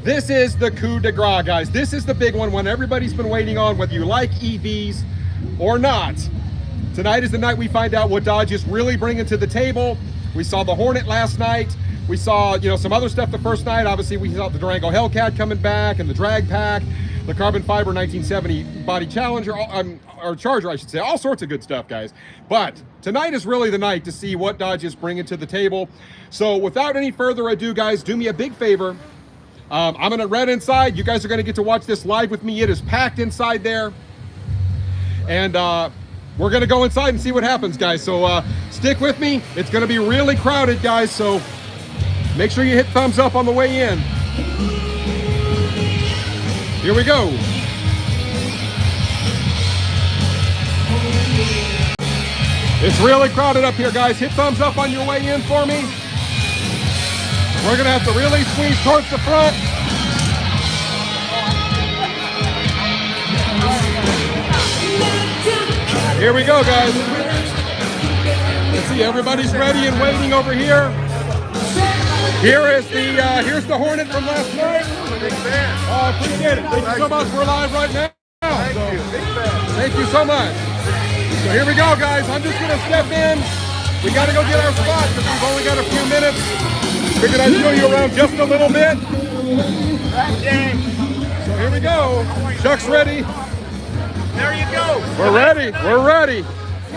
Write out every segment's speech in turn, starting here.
This is the coup de grace, guys. This is the big one everybody's been waiting on, whether you like EVs or not. Tonight is the night we find out what Dodge is really bringing to the table. We saw the Hornet last night. We saw, some other stuff the first night. Obviously, we saw the Durango Hellcat coming back and the drag pack, the carbon fiber 1970 body Challenger, or Charger, I should say. All sorts of good stuff, guys. But tonight is really the night to see what Dodge is bringing to the table. So without any further ado, guys, do me a big favor. I'm going to run inside. You guys are going to get to watch this live with me. It is packed inside there. And we're going to go inside and see what happens, guys. So stick with me. It's going to be really crowded, guys. So make sure you hit thumbs up on the way in. Here we go. It's really crowded up here, guys. Hit thumbs up on your way in for me. We're going to have to really squeeze towards the front. Here we go, guys. Let's see, everybody's ready and waiting over here. Here's the Hornet from last night. Big fan. Appreciate it. Thank you so much. We're live right now. Thank you. Big fan. Thank you so much. So here we go, guys. I'm just going to step in. We got to go get our spot because we've only got a few minutes. Figured I'd show you around just a little bit. So here we go. Chuck's ready. There you go. We're ready. We're ready.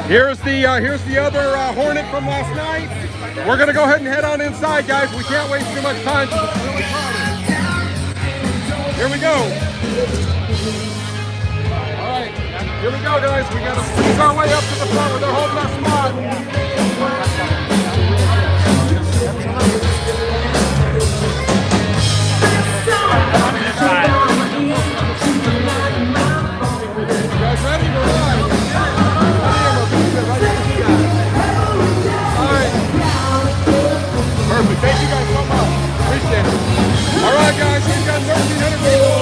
Here's the other Hornet from last night. We're gonna go ahead and head on inside, guys. We can't waste too much time. It's really crowded. Here we go. All right. Here we go, guys. We gotta squeeze our way up to the front where they're holding our spot. Ready? We're live. All right. Perfect. Thank you guys so much. Appreciate it. All right, guys. We've got 1,300 people.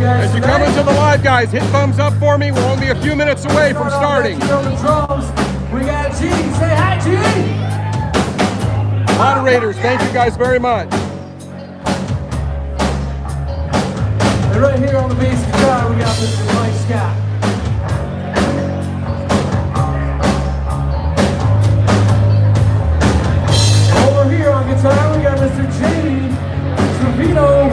As you come into the live, guys, hit thumbs up for me. We're only a few minutes away from starting. We got G. Say hi, G. Moderators, thank you guys very much. And right here on the bass guitar, we got Mr. Mike Scott. Over here on guitar, we got Mr. Jamie Trevino.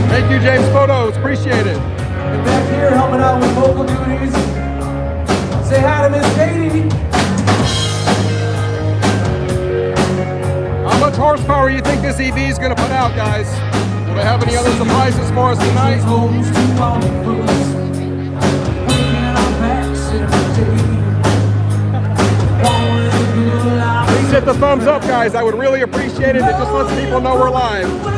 Thank you, James Photos. Appreciate it. And back here, helping out with vocal duties. Say hi to Miss Katie. How much horsepower do you think this EV is going to put out, guys? Do they have any other surprises for us tonight? Please hit the thumbs up, guys. I would really appreciate it. It just lets people know we're live.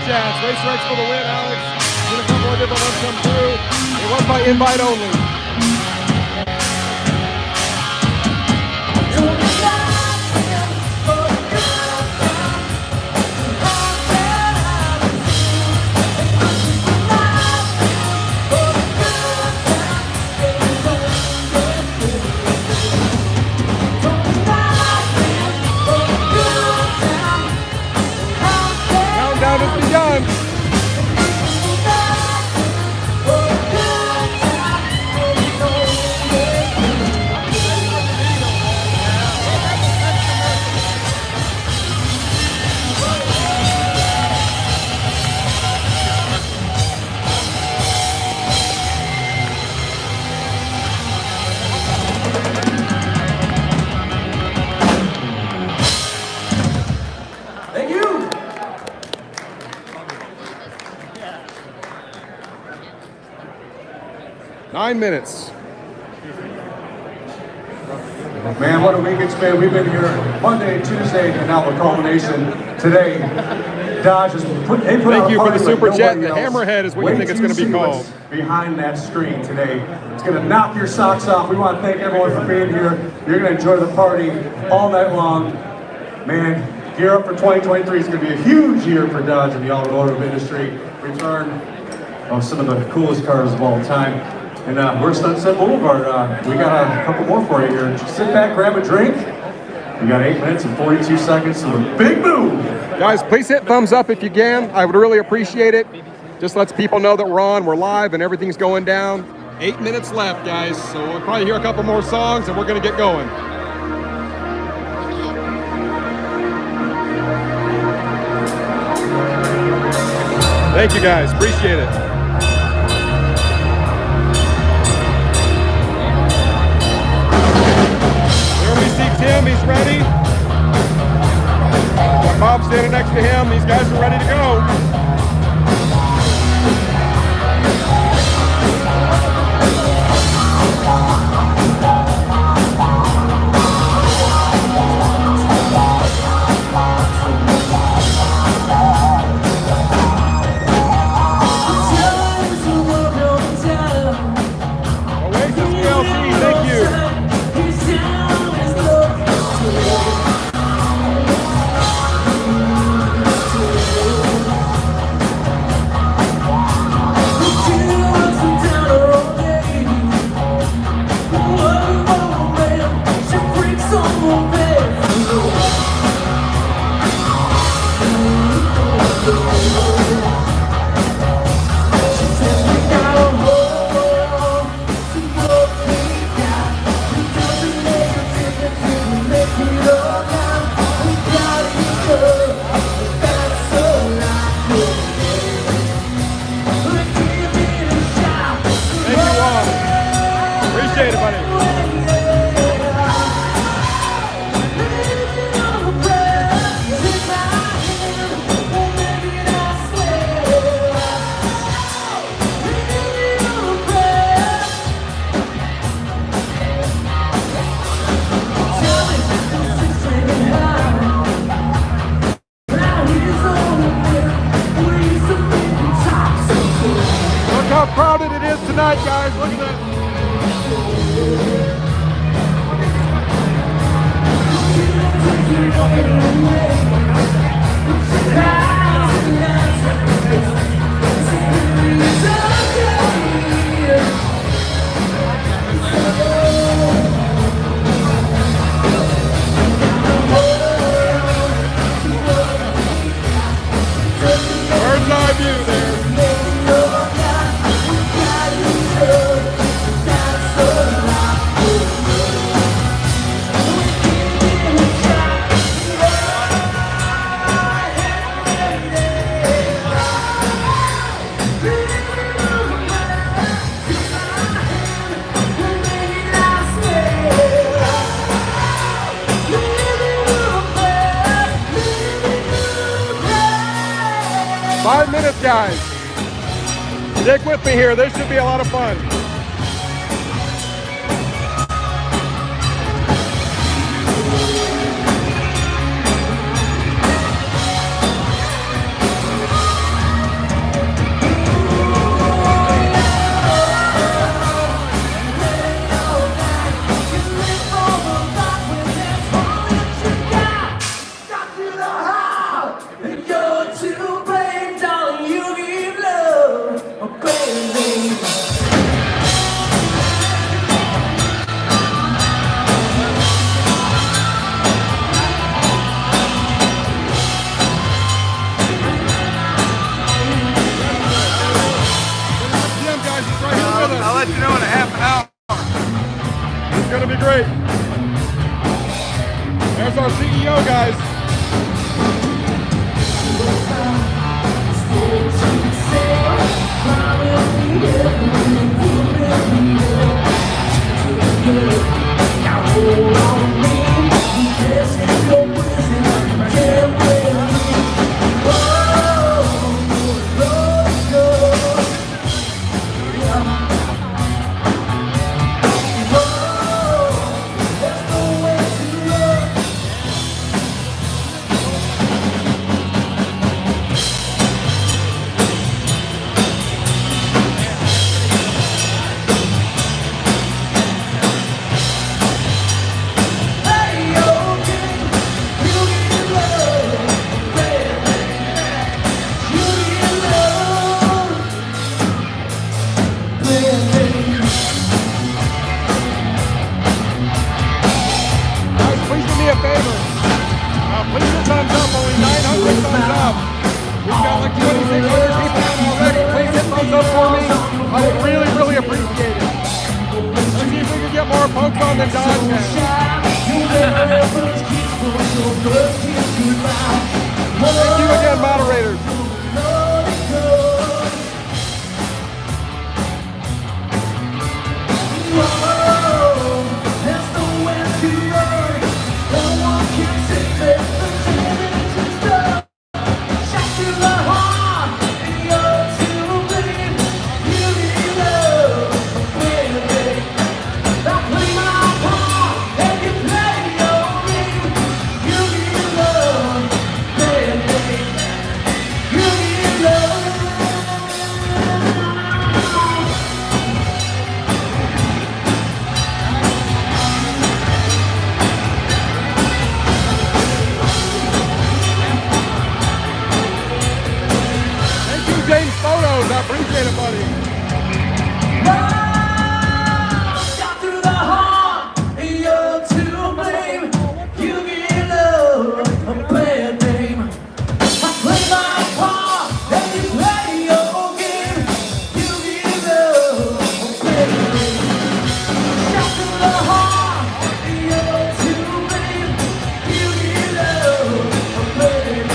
Chats. Race Rex for the win, Alex. Get a couple of different ones come through. It was by invite only. Countdown has begun. 9 minutes. Man, what a week it's been. We've been here Monday, Tuesday, and now the culmination today. Dodge has put Thank out you a for the party super like chat. nobody The else. Hammerhead is what you Wait think it's till going to be see called. what's behind that screen today. It's going to knock your socks off. We want to thank everyone for being here. You're going to enjoy the party all night long. Man, gear up for 2023. It's going to be a huge year for Dodge and the automotive industry. Return of some of the coolest cars of all time. And we're Sunset Boulevard. We got a couple more for you here. Just sit back, grab a drink. We got 8 minutes and 42 seconds to a big move. Guys, please hit thumbs up if you can. I would really appreciate it. Just lets people know that we're on, we're live, and everything's going down. 8 minutes left, guys. So we'll probably hear a couple more songs, and we're going to get going. Thank you, guys. Appreciate it. There we see Tim. He's ready. Bob's standing next to him. These guys are ready to go. Oasis PLC, thank you. Appreciate it, buddy. Look how crowded it is tonight, guys. Look at that. Bird's eye view there. Five minutes, guys. Stick with me here. This should be a lot of fun. I'll let you know in a half an hour. It's gonna be great. There's our CEO, guys. damn Dodge now. Thank you again, moderators. James Photos, I appreciate it, buddy.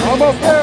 Almost there.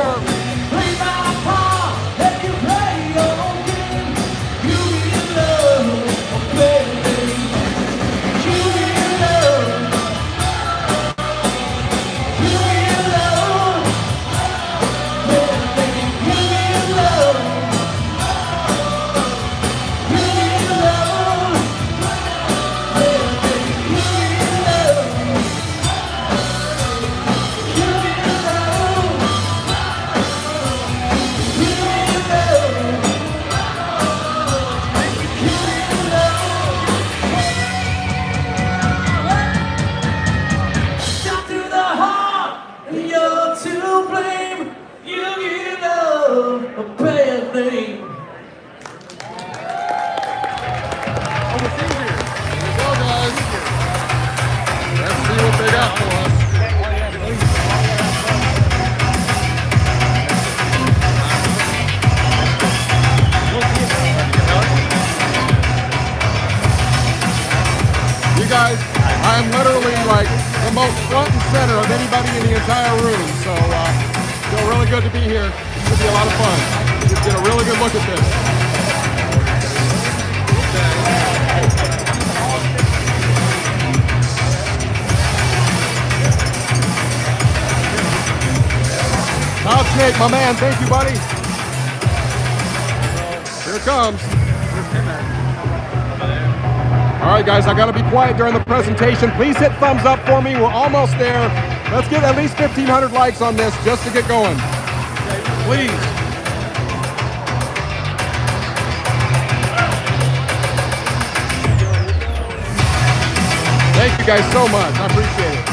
Guys, I'm literally like the most front and center of anybody in the entire room, so feel really good to be here. It's gonna be a lot of fun. Just get a really good look at this. Todd Snake, my man, thank you, buddy. Here it comes. All right, guys, I got to be quiet during the presentation. Please hit thumbs up for me. We're almost there. Let's get at least 1,500 likes on this just to get going. Please. Thank you guys so much. I appreciate it.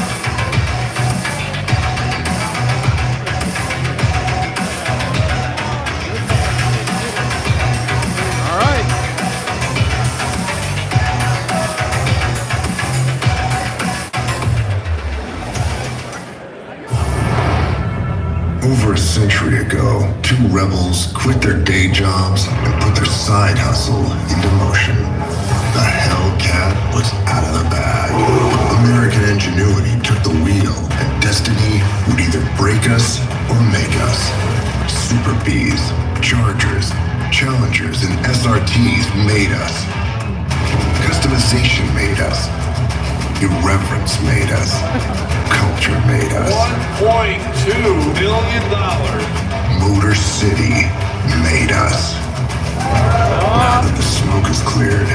Over a century ago, two rebels quit their day jobs and put their side hustle into motion. The Hellcat was out of the bag. American ingenuity took the wheel, and destiny would either break us or make us. Super Bs, Chargers, Challengers, and SRTs made us. Customization made us. Irreverence made us. Culture made us. $1.2 billion. Motor City made us. Now that the smoke is cleared,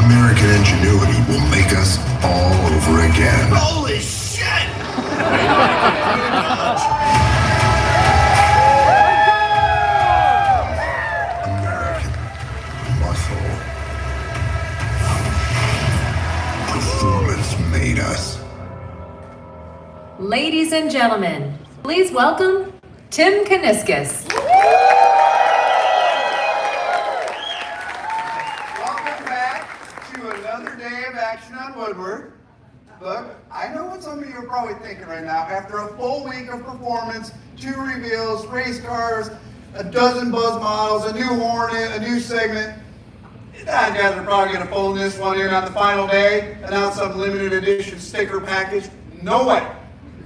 American ingenuity will make us all over again. Holy shit! American muscle. Performance made us. Ladies and gentlemen, please welcome Tim Kaniskis. Welcome back to another day of action on Woodward. Look, I know what some of you are probably thinking right now. After a full week of performance, 2 reveals, race cars, a dozen buzz models, a new Hornet, a new segment, God, guys are probably gonna phone this one in on the final day, announce some limited edition sticker package. No way.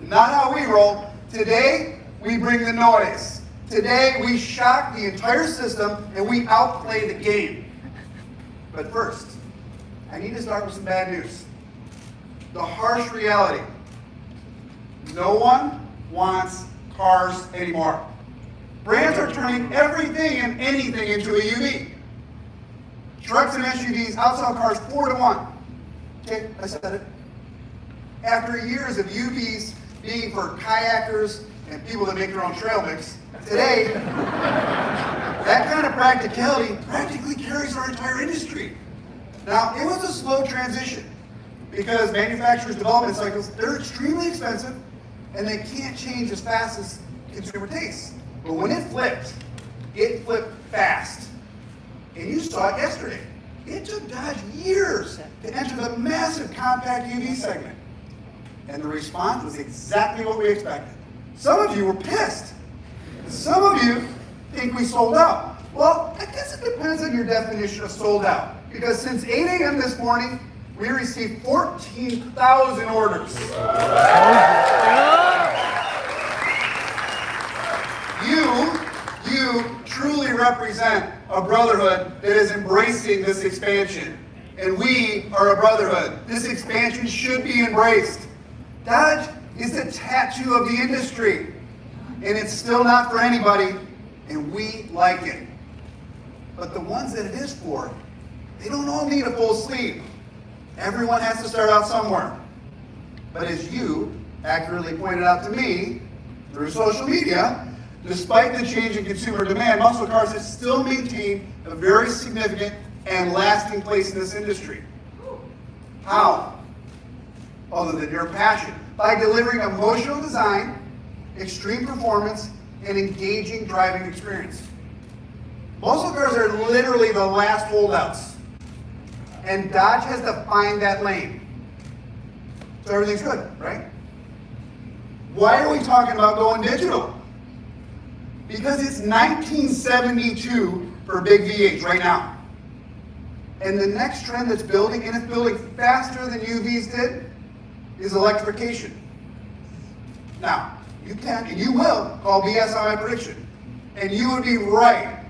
Not how we roll. Today, we bring the noise. Today, we shock the entire system and we outplay the game. But first, I need to start with some bad news. The harsh reality. No one wants cars anymore. Brands are turning everything and anything into a UV. Trucks and SUVs outsell cars 4-to-1. Okay, I said it. After years of UVs being for kayakers and people that make their own trail mix, today, that kind of practicality practically carries our entire industry. Now, it was a slow transition because manufacturers' development cycles, they're extremely expensive and they can't change as fast as consumer tastes. But when it flipped fast. And you saw it yesterday. It took Dodge years to enter the massive compact UV segment. And the response was exactly what we expected. Some of you were pissed. Some of you think we sold out. Well, I guess it depends on your definition of sold out. Because since 8 a.m. this morning, we received 14,000 orders. You truly represent a brotherhood that is embracing this expansion. And we are a brotherhood. This expansion should be embraced. Dodge is the tattoo of the industry. And it's still not for anybody, and we like it. But the ones that it is for, they don't all need a full sleeve. Everyone has to start out somewhere. But as you accurately pointed out to me through social media, despite the change in consumer demand, muscle cars have still maintained a very significant and lasting place in this industry. How? Other than your passion. By delivering emotional design, extreme performance, and engaging driving experience. Muscle cars are literally the last holdouts. And Dodge has defined that lane. So everything's good, right? Why are we talking about going digital? Because it's 1972 for big V8s right now. And the next trend that's building, and it's building faster than UVs did, is electrification. Now, you can and you will call BS on my prediction. And you would be right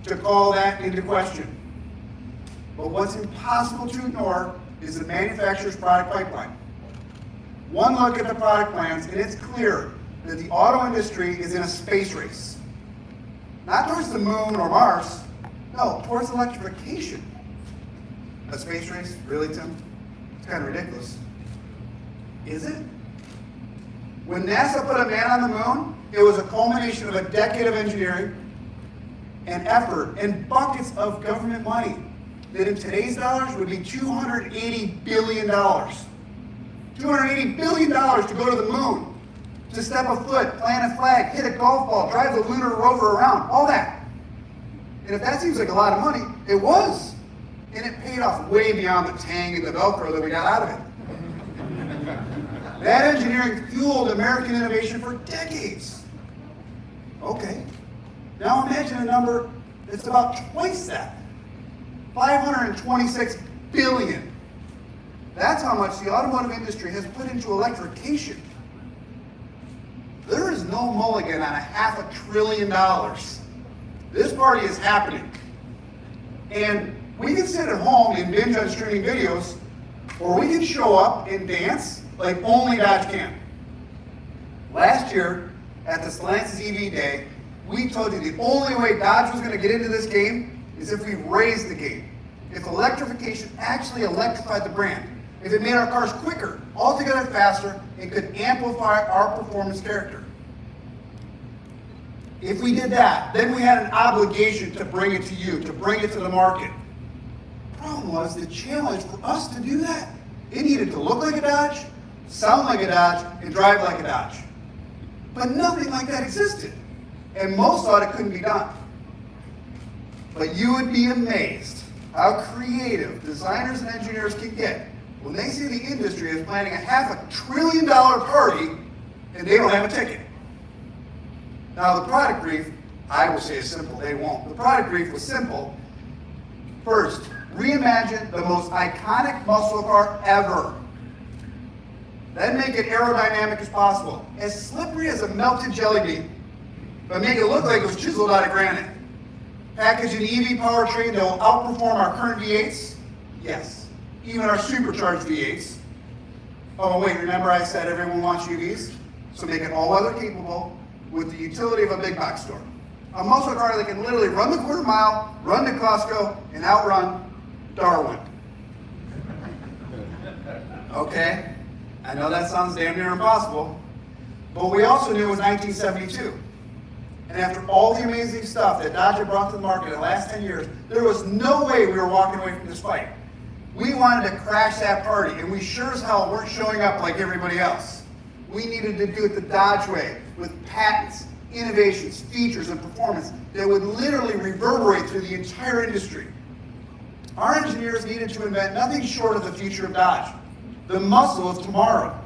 to call that into question. But what's impossible to ignore is the manufacturer's product pipeline. One look at the product plans, and it's clear that the auto industry is in a space race. Not towards the moon or Mars, no, towards electrification. A space race? Really, Tim? It's kind of ridiculous. Is it? When NASA put a man on the moon, it was a culmination of a decade of engineering and effort and buckets of government money that in today's dollars would be $280 billion. $280 billion to go to the moon, to step a foot, plant a flag, hit a golf ball, drive the lunar rover around, all that. And if that seems like a lot of money, it was. And it paid off way beyond the tang and the Velcro that we got out of it. That engineering fueled American innovation for decades. Okay, now imagine a number that's about twice that. 526 billion. That's how much the automotive industry has put into electrification. There is no mulligan on $500 billion. This party is happening. And we can sit at home and binge on streaming videos, or we can show up and dance like only Dodge can. Last year, at the Stellantis EV Day, we told you the only way Dodge was going to get into this game is if we raised the game. If electrification actually electrified the brand. If it made our cars quicker, altogether faster, and could amplify our performance character. If we did that, then we had an obligation to bring it to you, to bring it to the market. The problem was the challenge for us to do that. It needed to look like a Dodge, sound like a Dodge, and drive like a Dodge. But nothing like that existed. And most thought it couldn't be done. But you would be amazed how creative designers and engineers can get when they see the industry is planning a $500 billion party and they don't have a ticket. Now the product brief, I will say is simple, they won't. The product brief was simple. First, Reimagine the most iconic muscle car ever. Then make it aerodynamic as possible, as slippery as a melted jelly bean, but make it look like it was chiseled out of granite. Package an EV powertrain that will outperform our current V8s? Yes, even our supercharged V8s. Oh wait, remember I said everyone wants UVs? So make it all-weather capable with the utility of a big box store. A muscle car that can literally run the quarter mile, run to Costco, and outrun Darwin. Okay, I know that sounds damn near impossible, but we also knew it was 1972. And after all the amazing stuff that Dodge had brought to the market in the last 10 years, there was no way we were walking away from this fight. We wanted to crash that party, and we sure as hell weren't showing up like everybody else. We needed to do it the Dodge way, with patents, innovations, features, and performance that would literally reverberate through the entire industry. Our engineers needed to invent nothing short of the future of Dodge, the muscle of tomorrow.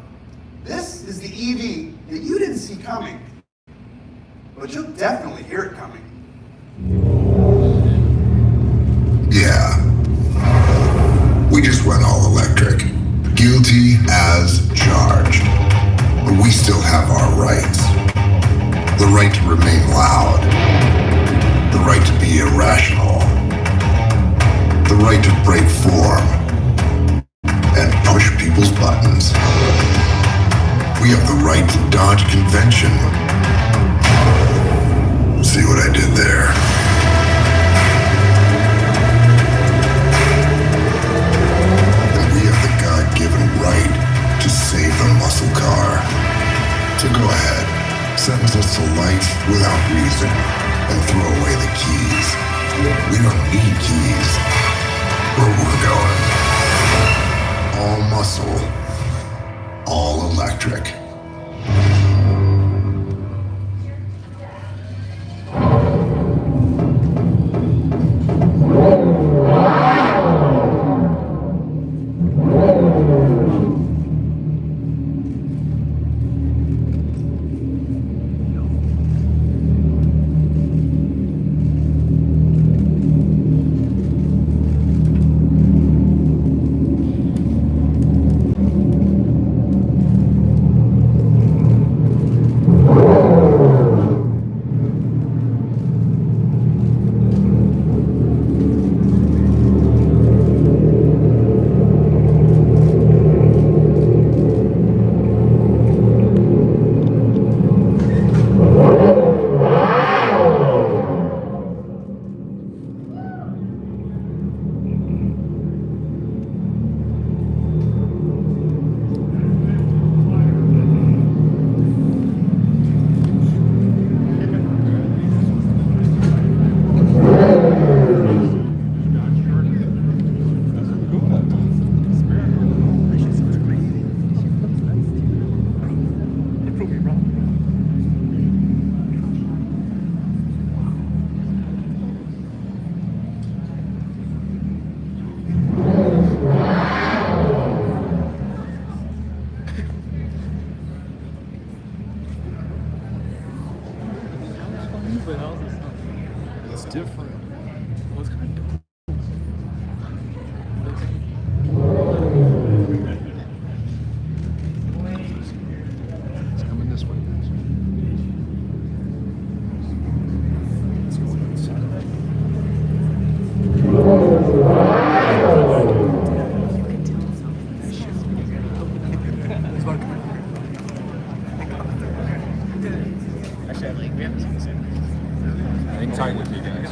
This is the EV that you didn't see coming, but you'll definitely hear it coming. Yeah. We just went all electric. Guilty as charged. But we still have our rights. The right to remain loud. The right to be irrational. The right to break form. And push people's buttons. We have the right to dodge convention. See what I did there? And we have the God-given right to save the muscle car. So go ahead, sentence us to life without reason, and throw away the keys. We don't need keys. Where we're going. All muscle, all electric. It's different. It's coming this way, guys. Let's go inside. Hang tight with you guys.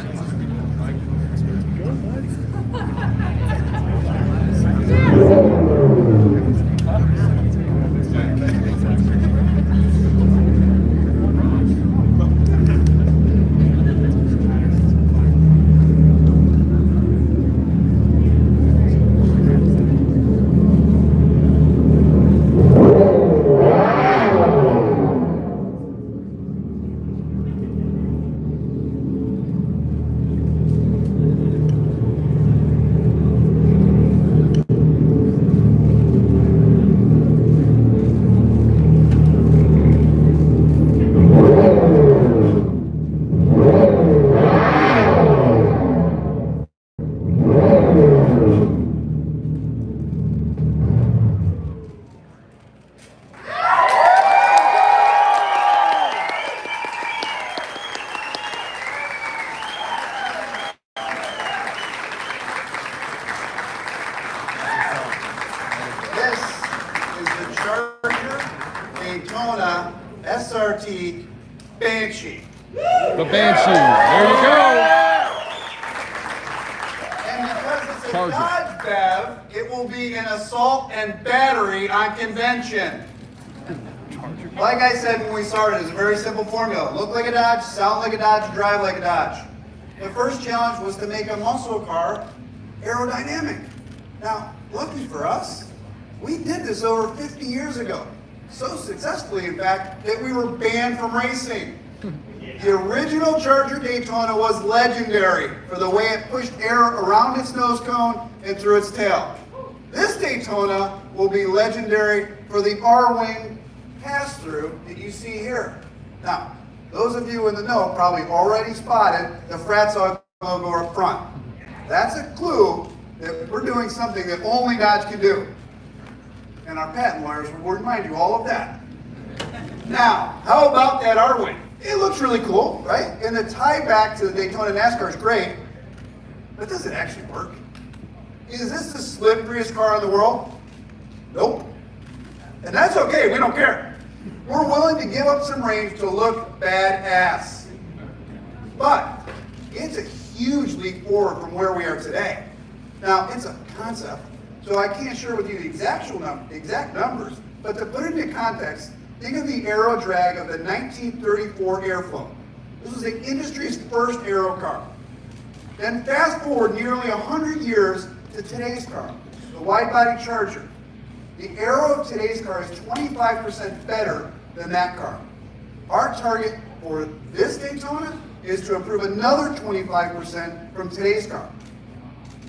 Daytona SRT Banshee. The Banshee. There you go. And because it's a Charger. Dodge BEV, it will be an assault and battery on convention. Like I said when we started, it's a very simple formula. Look like a Dodge, sound like a Dodge, drive like a Dodge. The first challenge was to make a muscle car aerodynamic. Now, lucky for us, we did this over 50 years ago. So successfully, in fact, that we were banned from racing. The original Charger Daytona was legendary for the way it pushed air around its nose cone and through its tail. This Daytona will be legendary for the R-Wing pass-through that you see here. Now, those of you in the know probably already spotted the frat dog logo up front. That's a clue that we're doing something that only Dodge can do. And our patent lawyers will remind you all of that. Now, how about that R-Wing? It looks really cool, right? And the tie back to the Daytona NASCAR is great, but does it actually work? Is this the slipperiest car in the world? Nope. And that's okay, we don't care. We're willing to give up some range to look badass. But it's a huge leap forward from where we are today. Now, it's a concept, so I can't share with you the exact numbers, but to put it into context, think of the aero drag of the 1934 Airflow. This was the industry's first aero car. Then fast forward nearly 100 years to today's car, the wide-body Charger. The aero of today's car is 25% better than that car. Our target for this Daytona is to improve another 25% from today's car.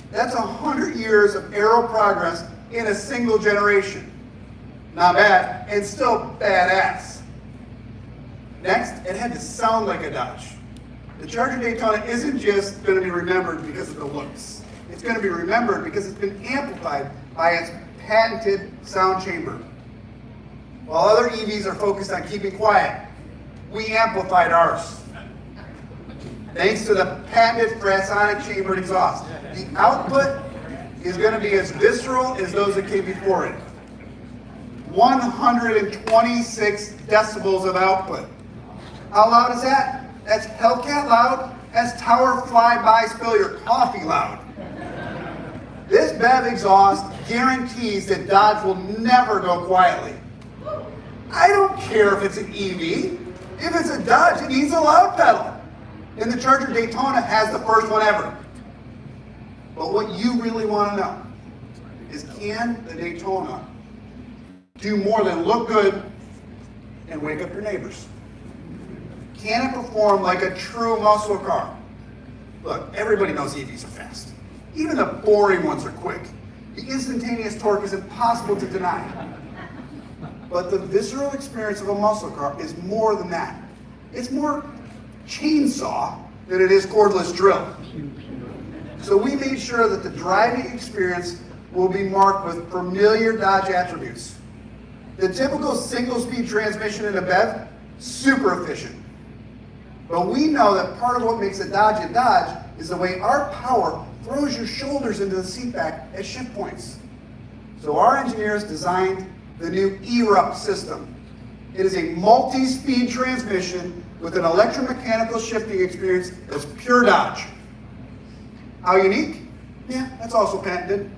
That's 100 years of aero progress in a single generation. Not bad, and still badass. Next, it had to sound like a Dodge. The Charger Daytona isn't just going to be remembered because of the looks. It's going to be remembered because it's been amplified by its patented sound chamber. While other EVs are focused on keeping quiet, we amplified ours. Thanks to the patented Fratsonic chambered exhaust. The output is going to be as visceral as those that came before it. 126 decibels of output. How loud is that? That's Hellcat loud. That's Tower Flyby Spill Your Coffee loud. This BEV exhaust guarantees that Dodge will never go quietly. I don't care if it's an EV. If it's a Dodge, it needs a loud pedal. And the Charger Daytona has the first one ever. But what you really want to know is, can the Daytona do more than look good and wake up your neighbors? Can it perform like a true muscle car? Look, everybody knows EVs are fast. Even the boring ones are quick. The instantaneous torque is impossible to deny. But the visceral experience of a muscle car is more than that. It's more chainsaw than it is cordless drill. So we made sure that the driving experience will be marked with familiar Dodge attributes. The typical single-speed transmission in a BEV, super efficient. But we know that part of what makes a Dodge is the way our power throws your shoulders into the seat back at shift points. So our engineers designed the new ERUP system. It is a multi-speed transmission with an electromechanical shifting experience that's pure Dodge. How unique? Yeah, that's also patented.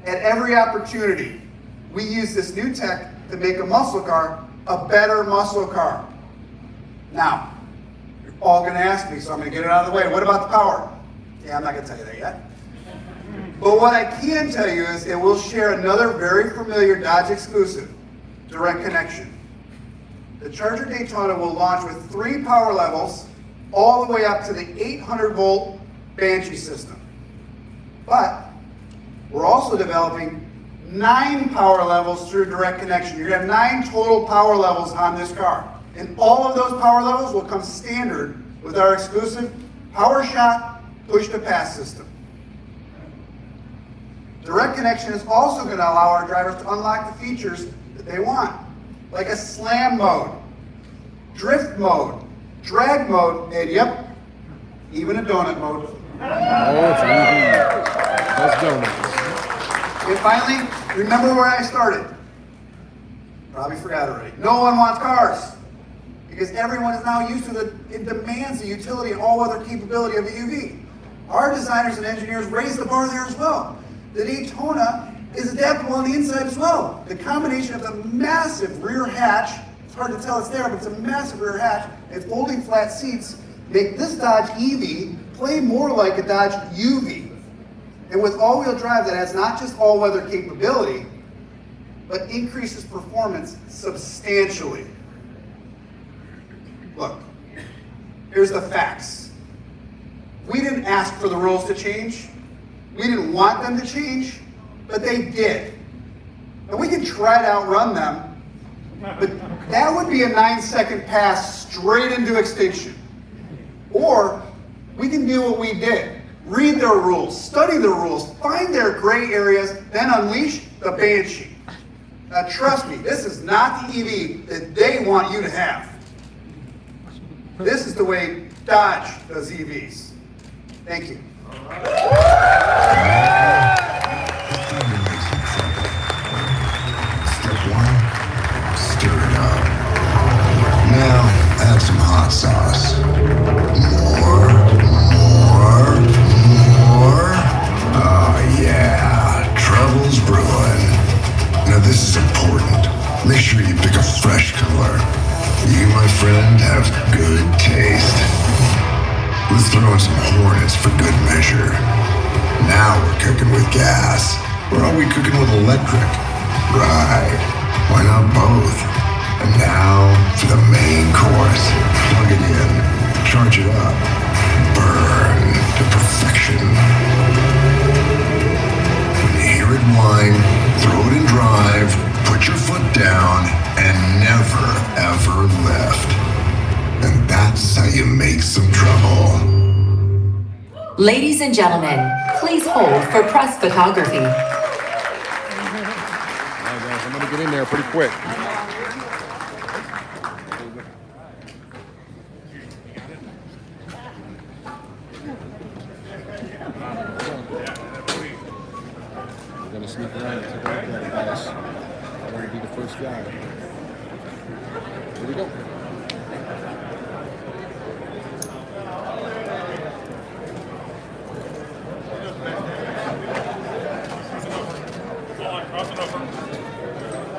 At every opportunity, we use this new tech to make a muscle car a better muscle car. Now, you're all going to ask me, so I'm going to get it out of the way. What about the power? Yeah, I'm not going to tell you that yet. But what I can tell you is it will share another very familiar Dodge exclusive, direct connection. The Charger Daytona will launch with 3 power levels all the way up to the 800-volt Banshee system. But we're also developing 9 power levels through direct connection. You're going to have 9 total power levels on this car. And all of those power levels will come standard with our exclusive PowerShot push-to-pass system. Direct connection is also going to allow our drivers to unlock the features that they want, like a slam mode, drift mode, drag mode, and yep, even a donut mode. Oh, it's easy. Those donuts. And finally, remember where I started. Probably forgot already. No one wants cars because everyone is now used to it demands the utility and all other capability of the UV. Our designers and engineers raised the bar there as well. The Daytona is adaptable on the inside as well. The combination of the massive rear hatch, it's hard to tell it's there, but it's a massive rear hatch, and folding flat seats make this Dodge EV play more like a Dodge UV. And with all-wheel drive that has not just all-weather capability, but increases performance substantially. Look, here's the facts. We didn't ask for the rules to change. We didn't want them to change, but they did. And we can try to outrun them, but that would be a 9-second pass straight into extinction. Or we can do what we did. Read their rules, study the rules, find their gray areas, then unleash the Banshee. Now trust me, this is not the EV that they want you to have. This is the way Dodge does EVs. Thank you. Step one, stir it up. Now add some hot sauce. More. Oh yeah, trouble's brewing. Now this is important. Make sure you pick a fresh color. You, my friend, have good taste. Let's throw in some Hornets for good measure. Now we're cooking with gas. Or are we cooking with electric? Right. Why not both? And now for the main course. Plug it in. Charge it up. Burn to perfection. When you hear it whine, throw it in drive, put your foot down, and never, ever lift. And that's how you make some trouble. Ladies and gentlemen, please hold for press photography. All right, guys, I'm going to get in there pretty quick. I'm going to sneak around and take a look at it, guys. I want to be the first guy. Here we go.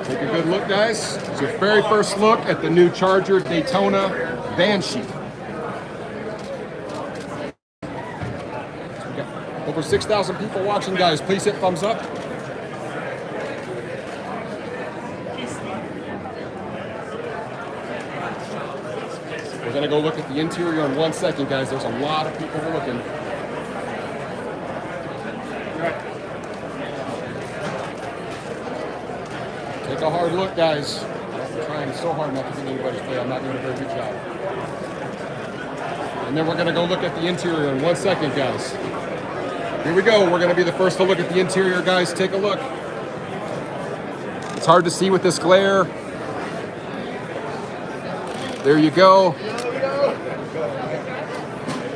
Take a good look, guys. It's your very first look at the new Charger Daytona Banshee. So we got over 6,000 people watching, guys. Please hit thumbs up. We're gonna go look at the interior in 1 second, guys. There's a lot of people looking. Take a hard look, guys. I'm trying so hard not to get anybody's play. I'm not doing a very good job. And then we're going to go look at the interior in 1 second, guys. Here we go. We're going to be the first to look at the interior, guys. Take a look. It's hard to see with this glare. There you go.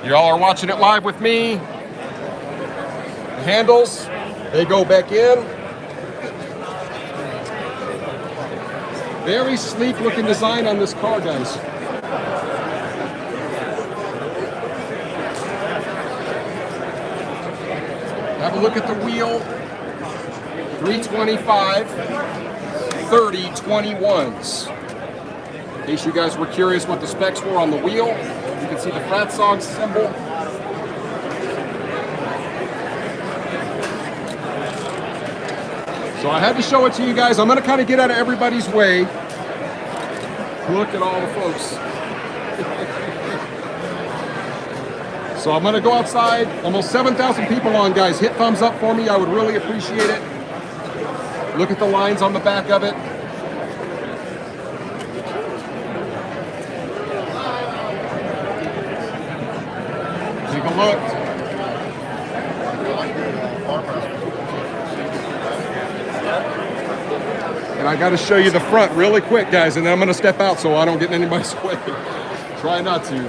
You all are watching it live with me. The handles, they go back in. Very sleek looking design on this car, guys. Have a look at the wheel. 325, 3021s. In case you guys were curious what the specs were on the wheel, you can see the Fratsog symbol. So I had to show it to you guys. I'm going to kind of get out of everybody's way. Look at all the folks. So I'm going to go outside. Almost 7,000 people on, guys. Hit thumbs up for me. I would really appreciate it. Look at the lines on the back of it. Take a look. And I got to show you the front really quick, guys, and then I'm going to step out so I don't get in anybody's way. Try not to.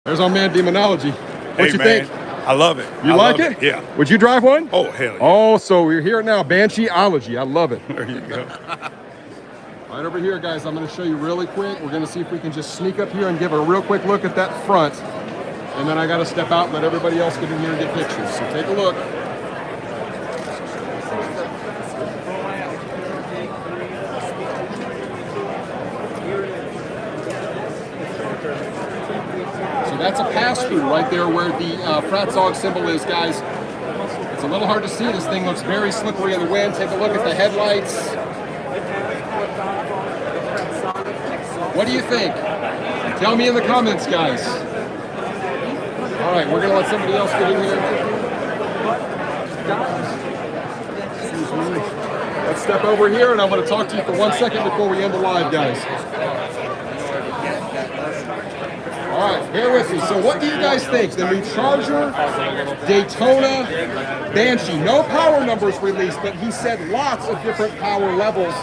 There's our man Demonology. What you think? I love it. You I like love it? Yeah. Would you drive one? Oh, hell yeah. Oh, so we're here now. Banshee-ology. I love it. There you go. Right over here, guys, I'm going to show you really quick. We're going to see if we can just sneak up here and give a real quick look at that front. And then I got to step out and let everybody else get in here and get pictures. So take a look. So that's a pass-through right there where the Fratzog symbol is, guys. It's a little hard to see. This thing looks very slippery in the wind. Take a look at the headlights. What do you think? Tell me in the comments, guys. All right, we're going to let somebody else get in here. Excuse me. Let's step over here, and I'm going to talk to you for 1 second before we end the live, guys. All right, bear with me. So what do you guys think? The new Charger, Daytona, Banshee. No power numbers released, but he said lots of different power levels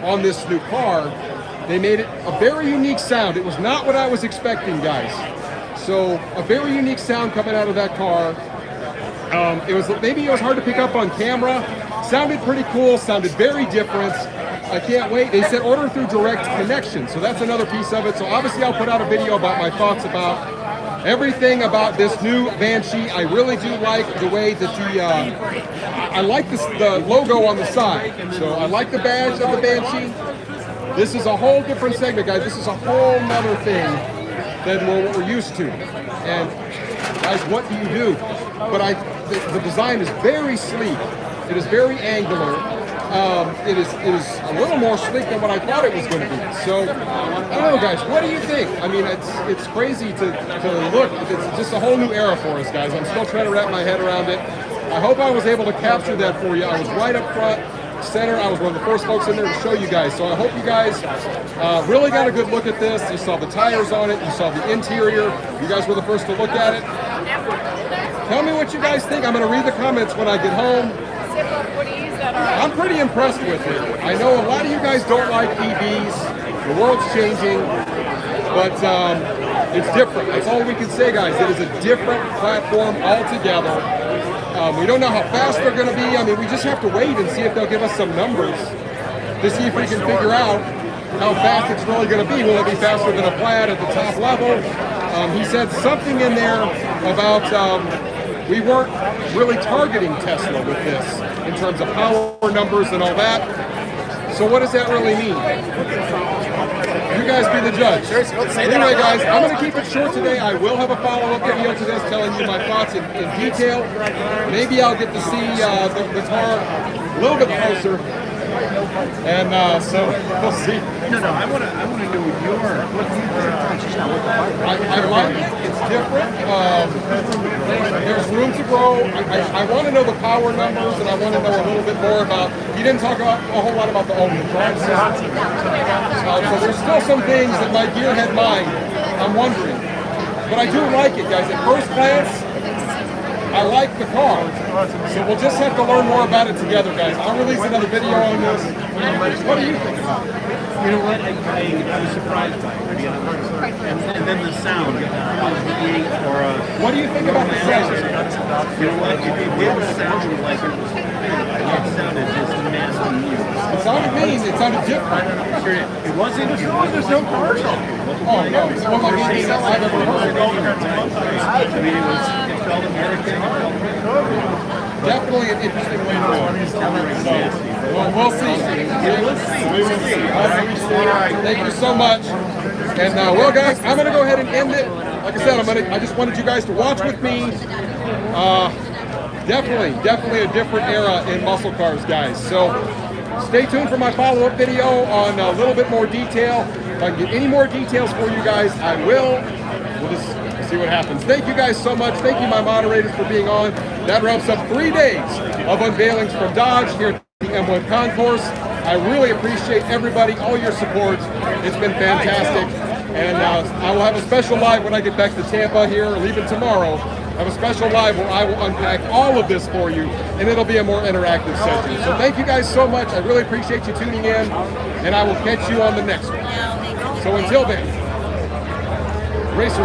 on this new car. They made it a very unique sound. It was not what I was expecting, guys. So a very unique sound coming out of that car. Maybe it was hard to pick up on camera. Sounded pretty cool, sounded very different. I can't wait. They said order through direct connection, so that's another piece of it. So obviously I'll put out a video about my thoughts about everything about this new Banshee. I really do like the way that I like the logo on the side. So I like the badge of the Banshee. This is a whole different segment, guys. This is a whole nother thing than what we're used to. And guys, what do you do? But the design is very sleek. It is very angular. It is a little more sleek than what I thought it was going to be. So I don't know, guys. What do you think? I mean, it's crazy to look. It's just a whole new era for us, guys. I'm still trying to wrap my head around it. I hope I was able to capture that for you. I was right up front. Center. I was one of the first folks in there to show you guys. So I hope you guys really got a good look at this. You saw the tires on it. You saw the interior. You guys were the first to look at it. Tell me what you guys think. I'm going to read the comments when I get home. I'm pretty impressed with it. I know a lot of you guys don't like EVs. The world's changing. But it's different. That's all we can say, guys. It is a different platform altogether. We don't know how fast they're going to be. I mean, we just have to wait and see if they'll give us some numbers to see if we can figure out how fast it's really going to be. Will it be faster than a Plaid at the top level? He said something in there about we weren't really targeting Tesla with this in terms of power numbers and all that. So what does that really mean? You guys be the judge. Anyway, guys, I'm going to keep it short today. I will have a follow-up video to this telling you my thoughts in detail. Maybe I'll get to see the car a little bit closer. And so we'll see. No, I want to know what you I like it. It's different. There's room to grow. I want to know the power numbers, and I want to know a little bit more about. He didn't talk about a whole lot about the drive system. So there's still some things that my gearhead mind, I'm wondering. But I do like it, guys. At first glance, I like the car. So we'll just have to learn more about it together, guys. I'll release another video on this. What do you think about it? You know what? I was surprised by it. And then the sound. What do you think about the sound? You know what? It didn't sound like it was. It sounded just nasty. It sounded mean. It sounded different. It wasn't. There's no commercial. Oh no! It's one like anything else I've ever heard. I mean, it felt American. Definitely an interesting way to go. So, well, we'll see. We will see. All right. Thank you so much. And well, guys, I'm gonna go ahead and end it. Like I said, I just wanted you guys to watch with me. Definitely a different era in muscle cars, guys. So stay tuned for my follow-up video on a little bit more detail. If I can get any more details for you guys, I will. We'll just see what happens. Thank you guys so much. Thank you, my moderators, for being on. That wraps up 3 days of unveilings from Dodge here at the M1 Concourse. I really appreciate everybody, all your support. It's been fantastic. And I will have a special live when I get back to Tampa here, leaving tomorrow. I have a special live where I will unpack all of this for you, and it'll be a more interactive session. So thank you guys so much. I really appreciate you tuning in, and I will catch you on the next one. So until then, race.